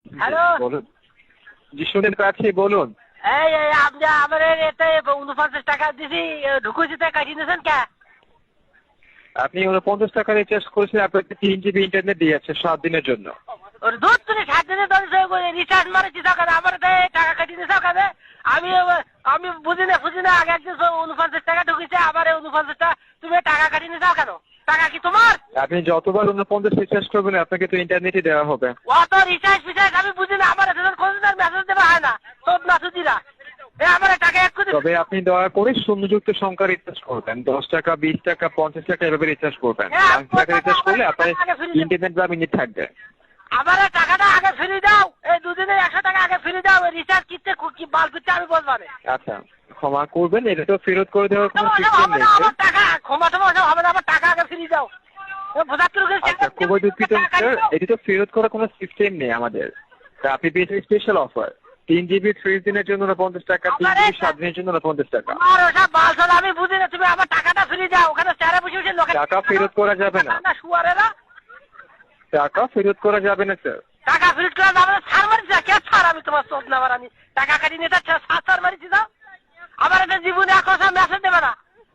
Hello বলুন। জি শুনতে পাচ্ছি, বলুন। এই আপনি আমার এতে 49 টাকা দিছি ঢুকুছিতে কাটিয়ে দিয়েছেন কে? আপনি 49 টাকা রিচার্জ করেছেন, আপনাকে 3 জিবি ইন্টারনেট দিয়েছে 7 দিনের জন্য। ওর দুধ তুমি 7 দিনে রিচার্জ মারেছি টাকা আমার টাকা কাটিয়ে দিয়েছ কাজে আমি আমি বুঝি না আগে একদিন 49 টাকা ঢুকেছে আবার 49 টাকা তুমি টাকা কাটিয়ে নিয়েছ কেন? টাকা কি তোমার? আপনি যতবার 49 রিচার্জ করবেন আপনাকে তো ইন্টারনেটই দেওয়া হবে। অত রিচার্জ ফিচার্জ আমি বুঝি না, আমার এত কোনদিন মেসেজ দেওয়া হয় না সব না সুদিরা আমার টাকা এক কোটি। তবে আপনি দয়া করে শূন্যযুক্ত সংখ্যা রিচার্জ করবেন, 10 টাকা 20 টাকা 50 টাকা এভাবে রিচার্জ করবেন। 5 টাকা রিচার্জ করলে আপনার ইন্টারনেট বা মিনিট থাকবে। আমার টাকাটা আগে ফ্রি দাও, এই দুদিনে 100 টাকা আগে ফ্রি দাও, রিচার্জ কিনতে কি বাল পিচ্ছে আমি বলবো না। আচ্ছা ক্ষমা করবেন, এটা তো ফেরত করে দেওয়ার কোনো সিস্টেম নেই। আমার টাকা ক্ষমা হবে না, আমার টাকা আগে ফ্রি দাও। আচ্ছা খুবই দুঃখিত স্যার, এটি তো ফেরত করার কোনো সিস্টেম নেই আমাদের। তা আপনি পেয়েছেন স্পেশাল অফার 3 জিবি 30 দিনের জন্য 49 টাকা, 3 জিবি 7 দিনের জন্য 49 টাকা। আর ওসব বালছল আমি বুঝি না, তুমি আমার টাকাটা ফ্রি দাও। ওখানে চেয়ারে বসে বসে লোকে টাকা ফেরত করা যাবে না। না শুয়ারেরা টাকা ফেরত করা যাবে না স্যার। টাকা ফেরত করা যাবে না? ছাড় মারিছি কে ছাড়? আমি তোমার চোদ নেবার আমি টাকা কাটি নিতে ছাড় মারিছি দাও। আমার এটা জীবনে এখন মেসেজ দেবে না,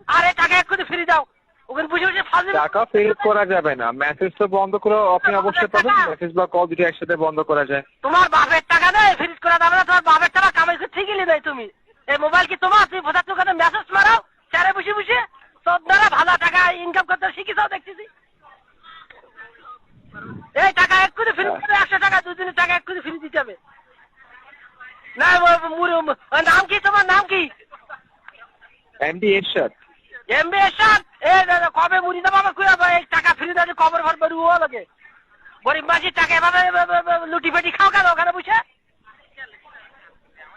আর এই টাকা এক্ষুনি ফ্রি দাও। ওখানে বসে বসে ফাজিল টাকা ফেরত করা যাবে না, মেসেজ তো বন্ধ করে আপনি অবশ্যই পাবেন। মেসেজ বা কল দুটো একসাথে বন্ধ করা যায়। তোমার বাপের টাকা নেই ফ্রিজ করা যাবে না, তোমার বাপের টাকা কামাই করে ঠিকই নেই। তুমি এই মোবাইল কি তোমার? তুমি ভোটার দোকানে মেসেজ মারাও চারে বসে বসে, তোর ভালো টাকা ইনকাম করতে শিখেছাও দেখতেছি। এই টাকা এক্ষুনি ফ্রি করে 100 টাকা 2 দিনের টাকা এক্ষুনি ফ্রি দিতে হবে। না নাম কি তোমার? নাম কি? এমডি এরশাদ। এমবি এরশাদ। কবে মুড়ি দেবো আমার কুড়াবো? এই টাকা ফ্রি দেওয়া কবর ভর বেরুও লাগে। গরিব মাসির টাকা এভাবে লুটি পেটি খাও কেন ওখানে বসে?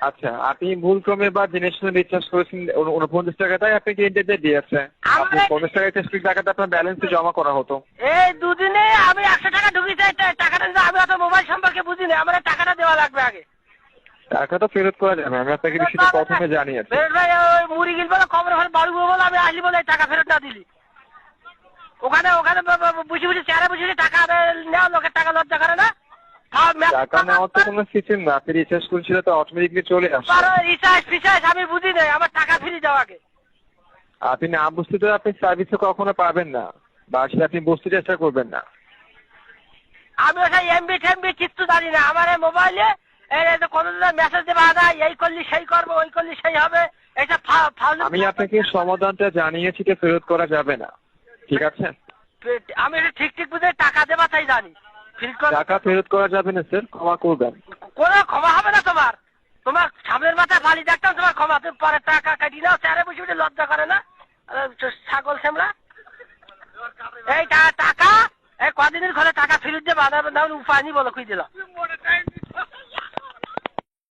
আচ্ছা আপনি ভুল ক্রমে বা জেনে শুনে রিচার্জ করেছেন 49 টাকা, তাই আপনাকে ইন্টারনেট দিয়েছে। আপনি 50 টাকা রিচার্জ করে টাকাটা আপনার ব্যালেন্সে জমা করা হতো। এই দুদিনে আমি 100 টাকা ঢুকি চাই, টাকাটা দিতে আমি অত মোবাইল সম্পর্কে বুঝি না, আমার টাকাটা দেওয়া লাগবে আগে। টাকা তো ফেরত করা যাবে, আমি আপনাকে বিষয়টা প্রথমে জানিয়েছি। ভাই ওই মুড়ি গিল বলে খবর ফল বাড়ু বলে আমি আসলি বলে টাকা ফেরত না দিলি ওখানে বসে বসে চেয়ারে বসে বসে টাকা নেওয়া লোকের টাকা লজ্জা করে না? টাকা নেওয়ার তো কোনো সিস্টেম না, আপনি রিচার্জ করেছিল তো অটোমেটিকলি চলে আসে। রিচার্জ ফিচার্জ আমি বুঝি না, আমার টাকা ফ্রি দাও আগে। আপনি না বুঝতে তো আপনি সার্ভিসও কখনো পাবেন না, বা আসলে আপনি বুঝতে চেষ্টা করবেন না। আমি ওটা এমবি টেমবি কিচ্ছু জানি না। আমার এই মোবাইলে কতদিন মেসেজ দেওয়া যায়, এই করলি সেই করবো, ওই করলি সেই হবে, এটা আমি আপনাকে সমাধানটা জানিয়েছি যে ফেরত করা যাবে না, ঠিক আছে? আমি এটা ঠিক বুঝে টাকা দেওয়া চাই জানি। টাকা ফেরত করা যাবে না স্যার, ক্ষমা করবেন। কোনো ক্ষমা হবে না তোমার। তোমার সামনের মাথায় বালি দেখতাম, তোমার ক্ষমা। তুমি পরে টাকা কাটি নাও, চেয়ারে বসে বসে লজ্জা করে না ছাগল সেমরা। এই টাকা এই কদিনের ঘরে টাকা ফেরত দিয়ে বাধা উপায় নি বলো খুঁজে দিল।